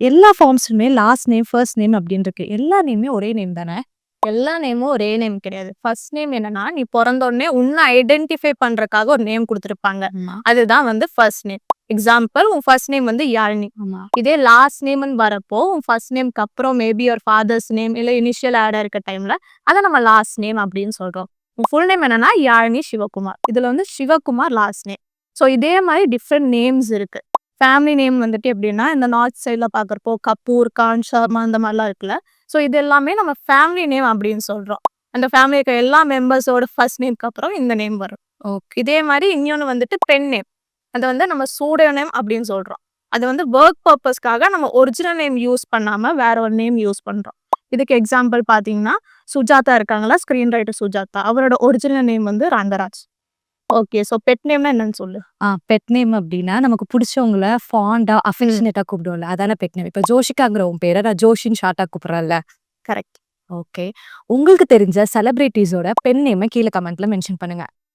எல்லா ஃபார்ம்ஸ்லுமே last name, first name அப்படின்னு இருக்கு. எல்லா நேமுமே ஒரே நேம் தானே? எல்லா நேமும் ஒரே நேம் கிடையாது. ஃபர்ஸ்ட் நேம் என்னன்னா, நீ பொறந்த உடனே உன்ன ஐடென்டிஃபை பண்றதுக்காக ஒரு நேம் குடுத்திருப்பாங்க. ஆமா. அதுதான் வந்து ஃபர்ஸ்ட் நேம். எக்ஸாம்பிள் உன் ஃபர்ஸ்ட் நேம் வந்து யாழினி. ஆமா. இதே லாஸ்ட் நேம்ன்னு வரப்போ, உன் ஃபர்ஸ்ட் நேம்க்கு அப்புறம் மேபி யுவர் ஃபாதர்ஸ் நேம் இல்ல இனிஷியல் ஆட் ஆயிருக்க டைம்ல, அத நம்ம லாஸ்ட் நேம் அப்படின்னு சொல்றோம். உன் ஃபுல் நேம் என்னன்னா, யாழினி சிவகுமார். இதுல வந்து சிவகுமார் லாஸ்ட் நேம். ஸோ இதே மாரி டிஃபரெண்ட் நேம்ஸ் இருக்கு. ஃபேமிலி நேம் வந்துட்டு எப்படின்னா, இந்த நார்த் சைட்ல பார்க்கறப்போ கபூர், கான், ஷர்மா இந்த மாரிலாம் இருக்குல்ல. ஸோ இது எல்லாமே நம்ம ஃபேமிலி நேம் அப்படின்னு சொல்றோம். அந்த ஃபேமிலில இருக்க எல்லா மெம்பர்ஸோட ஃபர்ஸ்ட் நேம்க்கு அப்புறம் இந்த நேம் வரும். ஓகே. இதே மாரி இன்னொன்னு வந்துட்டு பென் நேம். அத வந்து நம்ம சூடோநேம் அப்படின்னு சொல்றோம். அது வந்து வொர்க் பர்ப்பஸ்க்காக நம்ம ஒரிஜினல் நேம் யூஸ் பண்ணாம வேற ஒரு நேம் யூஸ் பண்றோம். இதுக்கு எக்ஸாம்பிள் பார்த்தீங்கன்னா, சுஜாதா இருக்காங்கல்ல, ஸ்கிரீன் ரைட்டர் சுஜாதா. அவரோட ஒரிஜினல் நேம் வந்து ரங்கராஜ். ஓகே. ஸோ பெட் நேம்னா என்னன்னு சொல்லு? பெட் நேம் அப்படின்னா, நமக்கு புடிச்சவங்கள ஃபாண்டா, அஃபெக்ஷனேட்டா கூப்பிடுவோம்ல. அதானே பெட் நேம். இப்ப ஜோஷிகாங்கிற உன் பேர நான் ஜோஷின்னு ஷார்ட்டா கூப்பிடுறேன்ல. கரெக்ட். ஓகே. உங்களுக்கு தெரிஞ்ச செலிபிரிட்டீஸோட பென் நேம கீழ கமெண்ட்ல மென்ஷன் பண்ணுங்க.